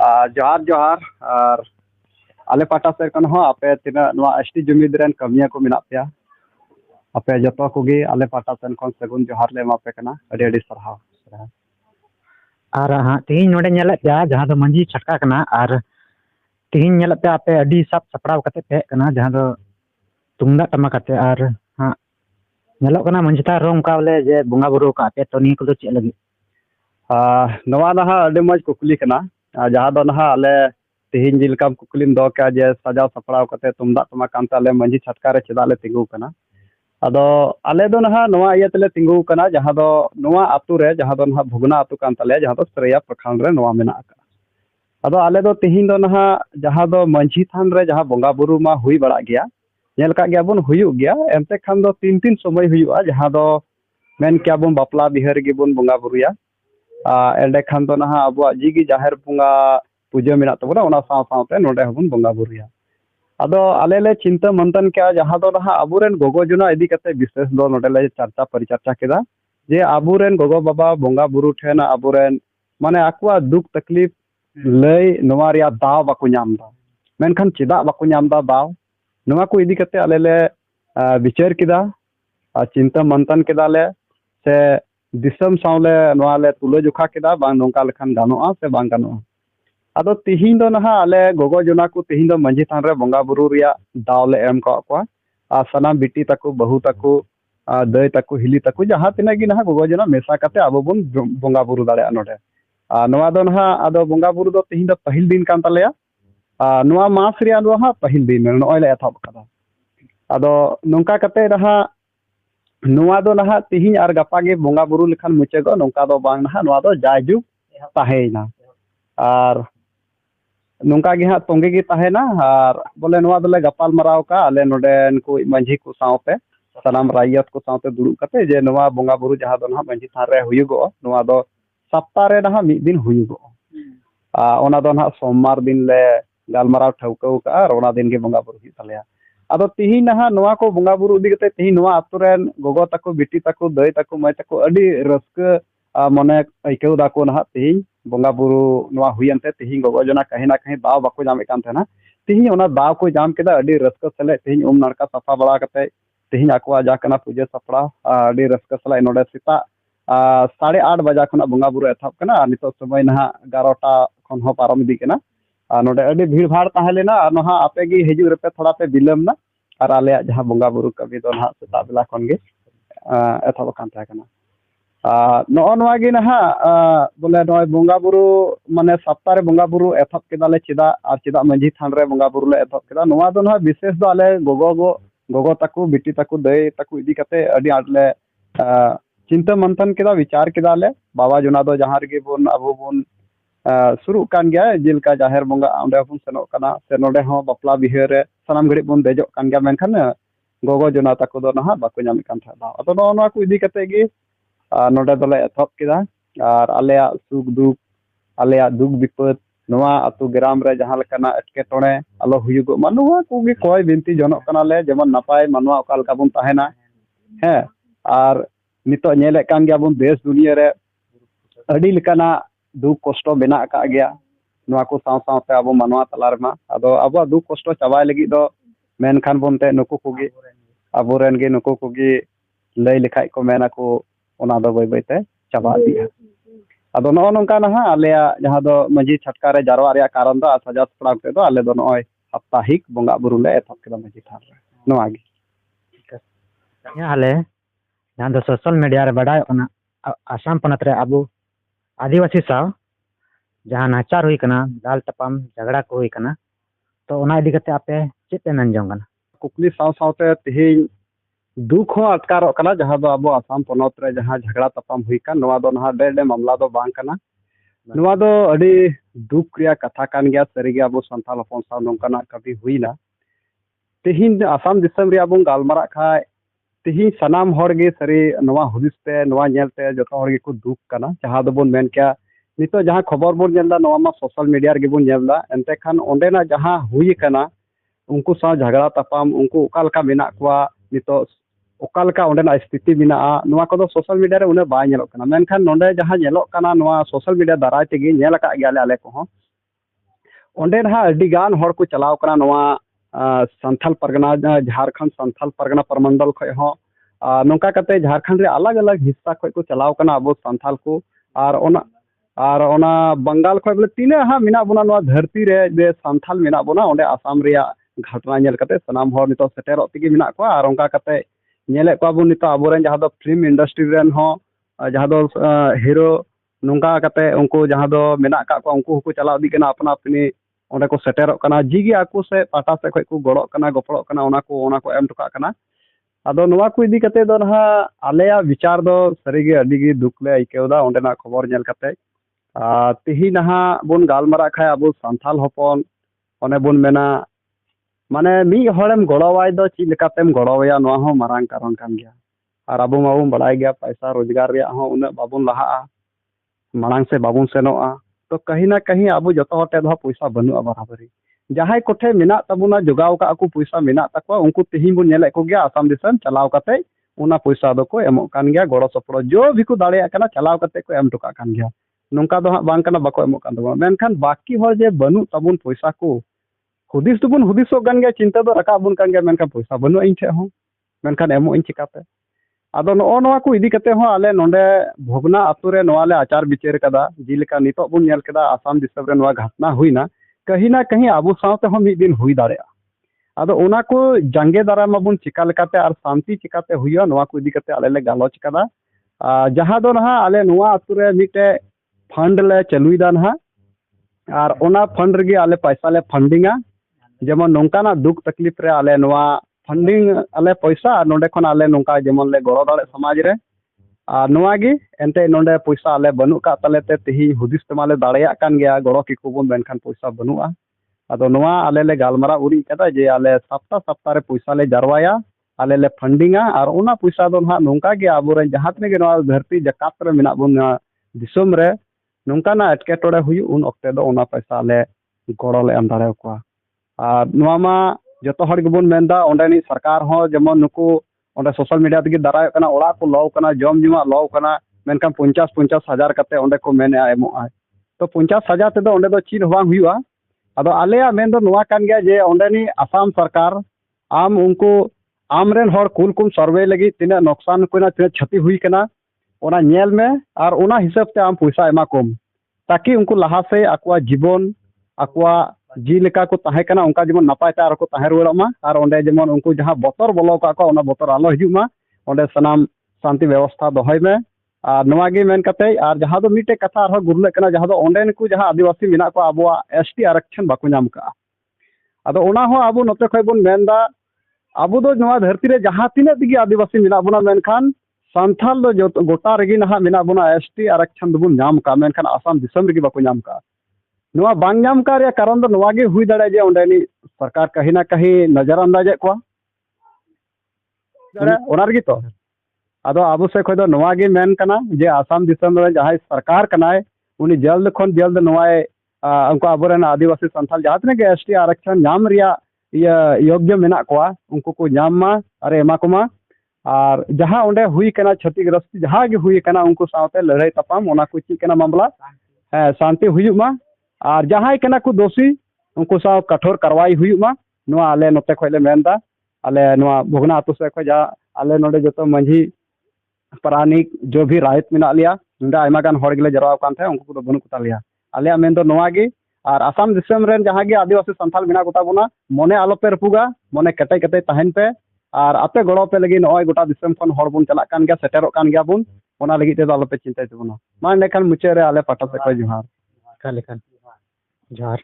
जोहार जोहार और आले पाटा से कन हो आपे तिना नवा एसटी जुमिद रेन कमिया को मिना पे आपे जतो कोगी आले पाटा सेन खन सगुन जोहार ले मापे कना अडी अडी सरहाव और हाँ तीन नोडे नेले पे जहां दो मंजी छटका कना और तीन नेले पे आपे अडी सब सपड़ाव कते पे कना जहां दो तुंगदा टमा कते और हाँ नेलो कना मंजिता रोम कावले जे बुंगा बुरु का पे तो नी को दो चे लगी नवा नहा अडी मज कुकली कना जहां दो नहा आले तिहिन जिलकाम कुकलिम दो का जे सजाव सपड़ाव कते तुंगदा टमा कांता आले मंजी छटका रे चेदा ले तिंगु कना अदो आले दो नहा नवा इया तले तिंगु कना जहां दो नवा आतु रे जहां दो नहा भुगना आतु कांता ले जहां दो सरैया प्रखंड रे नवा मेना का अदो आले दो तिहिन दो नहा जहां दो मंजी थान रे जहां बोंगा बुरु मा हुई बड़ा गया नेल का गया बुन हुयु गया एमते खान दो तीन तीन समय हुयुआ जहां दो मेन क्या बुन बापला बिहार गे बुन बोंगा बुरुया एंडे खान दो नहा अबुआ जिगी जाहेर बुंगा पूजा मेना तबना ओना साव सावते नोडे हबुन बोंगा बुरुया अदो आले ले चिंता मंथन क्या जहां दो नहा अबुरेन गोगो जुना इदी कते विशेष दो नोडे ले चर्चा परिचर्चा केदा जे अबुरेन गोगो बाबा बोंगा बुरु ठेना अबुरेन माने आकुआ दुख तकलीफ लय नोवा रिया दाव बाकु नामदा मेनखान चिदा बाकु नामदा दाव नोवा को इदी कते आले ले विचार केदा चिंता मंथन केदा ले से दिसम सावले नोवा ले तुलो जोखा केदा बांग नोंका लखान गानोआ से बांग गानोआ अदो तिहिन दो नहा आले गोगो जना को तिहिन दो मंजी थान रे बोंगा बुरु रिया दाव ले एम को सनाम बिटी तको बहु तको दय तको हिली तको जहां तिना गी नहा गोगो जना मेसा कते आबो बुन बोंगा बुरु दाड़े नोडे नोवा दो नहा अदो बोंगा बुरु दो तिहिन दो पहिल दिन कान तलेया नोवा मास रिया दो हा पहिल दिन नोय ले एथब कदा अदो नोंका कते रहा नोवा दो नहा तिहिन आर गपा गे बोंगा बुरु लेखान मुचेगो नोंका दो बांग नहा नोवा दो जायजुग ताहेना और नोंका गे हा तोंगे गे ताहेना और बोले नोवा दोले गपाल मराव का आले नोडेन को मंझी को सावते सनाम रायत को सावते दुड़ु कते जे नोवा बोंगा बुरु जहां दो नहा मंझी थान रे हुयुगो नोवा दो सप्ताह रे नहा मिद दिन हुयुगो ओना दो नहा सोमवार दिन ले गालमराव ठौकौ का और ओना दिन गे बोंगा बुरु हुई तलेया अदो तिहिन नहा नोवा को बोंगा बुरु इदी कते तिहिन नोवा अतुरेन गोगो तको बिटी तको दय तको मै तको अडी रस्क मने आइकौ दाको नहा तिहिन बोंगा बुरु नोवा हुयनते तिहिन गोगो जना कहीं ना कहीं दाव बाको जामे कान थेना तिहिन ओना दाव को जाम केदा अडी रस्क सले तिहिन नाड़का सफा बड़ा कते तिहिन आकुआ जा कना पूजा सपड़ा अडी रस्क सले नोडे सीता 8:30 बजा खना बोंगा बुरु एथब कना नितो समय नहा 11टा खन हो पारम इदी कना नोडे अडी भीड़ भाड़ ताहे लेना नहा आपे गी हिजु रेपे थोड़ा पे बिलम ना और आले जहां बोंगा बुरु कभी दो नहा सेता बेला खन गे एथब कान था कना नो नोवा गे नहा बोले नोय बोंगा बुरु माने सप्ताह रे बोंगा बुरु एथब केदाले चिदा और चिदा मंझी थान रे बोंगा बुरु ले एथब केदा नोवा दो नहा विशेष दो आले गोगो तको बिटी तको दय तको इदी कते अडी आटले चिंता मंथन केदा विचार केदा ले बाबा जुना दो जहां रे बुन अबो बुन शुरू कान गया जिलका जाहेर बोंगा ओंडे बुन सेनो कना से नोडे हो बपला बिहे रे सनाम घड़ी बुन देजो कान गया मेनखान गोगो जुना तको दो नहा बाको नाम कान था अतो नोवा को इदी कते गे नोडे दोले एथब केदा और आलेया सुख दुख आलेया दुख विपद नोवा अतु ग्राम रे जहां लेकाना एटके टोणे आलो हुयुगो मानुवा कोगे कोय बिनती जनो कना ले जेमन नपाय मानुवा ओकाल का बुन ताहेना हे और नितो नेले कान गया बुन देश दुनिया रे अडी लेकाना दुख कष्ट बेना का गया नोवा को साव सावते अब मानुवा तलार मा अदो अब दुख कष्ट चाबाय लगी दो मेनखान बोनते नुकु कोगे अबोरेन गे नुकु कोगे लय लेखाय को मेना को ओना दो बय बयते चाबा दिया अदो नो नोंका नहा आलेया जहां दो मंजी छटका रे जारवा रे कारण दो सजा सपड़ा के दो आले दो नय सप्ताहिक बोंगा बुरु ले एथब केदा मंजी थान रे नोवा गे आले जहां दो सोशल मीडिया रे बडाय ओना आसाम पनत रे अबु आदिवासी साव जहां नाचार हुई कना दाल तपम झगड़ा को हुई कना तो ओना इदी कते आपे चेते मेन जोंग कना कुकली साव सावते तिहिन दुख हो अटकारो कना जहां दो अब आसाम पनत रे जहां झगड़ा तपम हुई का नोवा दो नहा डे मामला दो बांग कना नोवा दो अडी दुख रिया कथा कान गया सरी गया अब संताल हपन साव नोंकाना कभी हुईना तिहिन आसाम दिसम रे अब गालमारा खाय तिहिन सनाम हर गे सरी नोवा हुदिस पे नोवा नेलते जतो हर गे को दुख कना जहां दो बोन मेन क्या नितो जहां खबर बोन नेलदा नोवा मा सोशल मीडिया रे बोन नेलदा एनते खान ओंडेना जहां हुई कना उनको साव झगड़ा तपम उनको ओकालका मेना कुआ नितो ओकालका ओंडेना स्थिति मेना नोवा को दो सोशल मीडिया रे उने बाय नेलो कना मेनखान नोंडे जहां नेलो कना नोवा सोशल मीडिया दाराय तेगे नेल का गयाले आले को onde nah adigan hor ko chalaw kana noa santhal pargana Jharkhand santhal pargana parmandal khoj ho nongka kate Jharkhand re alag alag hissa khoj ko chalaw kana abo santhal ko ar ona Bengal khoj bole tina ha mina bona noa dharti re je santhal mina bona onde Assam ria घटना ñel kate sanam hor nito seterok tigi mina ko ar onka kate ñele ko abun nito aboren jaha do film industry ren ho jaha do hero nongka kate unku jaha do mena ka ko unku ko chala di kana apna apni onde ko seterok kana jigi aku se pata se khoj ko gorok kana gopolok kana ona ko em toka kana ado noa ko idi kate do na aleya vichar do sarige adi gi duk le ikeuda onde na khobor ñel kate tihi naha bun galmara khay abu santhal hopon one bun mena माने मी हड़ेम गड़वाई दो चीज लेकातेम गड़वाया नोआ हो मारांग कारण कान गया और अबो माबुन बड़ाई गया पैसा रोजगार रे हो उन बाबुन लहा मांग से बाबुन सेनोआ तो कहीं ना कहीं अब जतो हटे दो पैसा बनुआ बराबरी जहां कोठे मिना तबुना जोगाव का को पैसा मिना तको उनको तिहिं बुन नेले को गया आसाम दिसन चलाव कते उना पैसा दो को एमो कान गया गड़ो सपड़ो जो भी को दाड़े कना चलाव कते को एम टोका कान गया नोंका दो बांग कना बाको एमो कान दो मेनखान बाकी हर जे बनु तबुन पैसा को हुदिस दुबुन हुदिसो गान गया चिंता दो रका बुन कान गया मेनखान पैसा बनु इन ठे हो मेनखान एमो इन चिकाते आदो नो नोआ को इदी कते हो आले नोंडे भोगना आतु रे नोआ ले आचार विचार कदा जिलेका नितो बुन नेल कदा आसाम दिसम रे नोआ घटना हुईना कहीं ना कहीं आबु सावते हो मिद दिन हुई दाड़े आदो ओना को जंगे दारा माबुन चिका लेकाते और शांति चिकाते हुइया नोआ को इदी कते आले ले गालोच कदा जहां दो ना आले नोआ आतु रे मिटे फंड ले चलुईदा ना और ओना फंड रे आले पैसा ले फंडिंगा जेमन नोंकाना दुख तकलीफ रे आले नोआ फंडिंग आले पैसा नोंडे खन आले नोंका जेमन ले गड़ो दाड़े समाज रे आ नोआ गे एंते नोंडे पैसा आले बनु का तलेते तिहि हुदिस तमाले दाड़ेया कान गया गड़ो की कोबन बेनखान पैसा बनुआ आदो नोआ आले ले गालमारा उरी कदा जे आले सप्ताह रे पैसा ले जरवाया आले ले फंडिंगा और उना पैसा दो ना नोंका गे आबोरे जहां तने गे नोआ धरती जकात रे मिना बुन दिसम रे नोंकाना एटकेटोड़े हुई उन ओक्ते दो उना पैसा आले गड़ो ले एम दाड़े को जो हर गेबन मेनदा ओंडेनी सरकार हो जेमन नुकु ओंडे सोशल मीडिया तगी दाराय कना ओड़ा को लव कना जम जुमा लव कना मेनखान 50 हजार कते ओंडे को मेने एमो आय तो 50,000 ते दो ओंडे दो चीज बांग हुआ आदो आलेया मेन दो नोआ कान गया जे ओंडेनी आसाम सरकार आम उनको आमरेन हर कुल कुम सर्वे लगी तिना नुकसान कोना तिना क्षति हुई कना ओना नेल में और ओना हिसाब से आम पैसा एमा कम ताकि उनको लहा से आकुआ जीवन आकुआ जी लेका को ताहे कना उनका जेमन नपाय ता को ताहे रुवाड़मा और ओंडे जेमन उनको जहां बोतर बोलो का को ओना बोतर आलो हिजुमा ओंडे सनाम शांति व्यवस्था दोहय में और नोआ गे मेन कते और जहां दो मिटे कथा और गुरले कना जहां दो ओंडे को जहां आदिवासी मिना को आबोआ एसटी आरक्षण बाको नाम का आदो ओना हो आबो नते खय बुन मेनदा आबो दो नोआ धरती रे जहां तिने दिगी आदिवासी मिना बुना मेनखान संथाल दो जो गोटा रेगी नहा मिना बुना एसटी आरक्षण दुबुन नाम का मेनखान आसाम दिसम रेगी बाको नाम का नोआ बांग नाम का रे कारण दो नोआ गे हुई दाड़े जे ओंडेनी सरकार कहीं ना कहीं नजरअंदाजे को ओना रेगी तो आदो आबो से खय दो नोआ गे मेन कना जे आसाम दिसम रे जहां सरकार कनाय उनी जल्द खन जल्द नोआय उनको आबोरेन आदिवासी संथाल जहां तने गे एसटी आरक्षण नाम रिया योग्य मेना कोआ उनको को नाम मा अरे एमा कोमा और जहां ओंडे हुई कना क्षतिग्रस्त जहां गे हुई कना उनको साथे लड़ाई तपाम ओना को ची कना मामला शांति हुयुमा और जहां कना को दोषी उनको सा कठोर कार्रवाई हुयुमा नोआ आले नोते खयले मेनदा आले नोआ भोगना आतु से खय जा आले नोडे जतो मंझी प्राणिक जो भी रायत मिना लिया नोडे आयमा गान हर गेले जराव कान थे उनको को बनु कुता लिया आले मेन दो नोआ गे और आसाम दिसम रेन जहां गे आदिवासी संथाल मिना कुता बुना मने आलो पे रपुगा मने कटे कटे तहन पे और आपे गड़ो पे लगी नय गोटा दिसम खन हर बुन चला कान गया सेटेरो कान गया बुन ओना लगी ते आलो पे चिंता तबुना मा नेखान मुचे रे आले पाटा से खय जुहार का लेखन जोहार।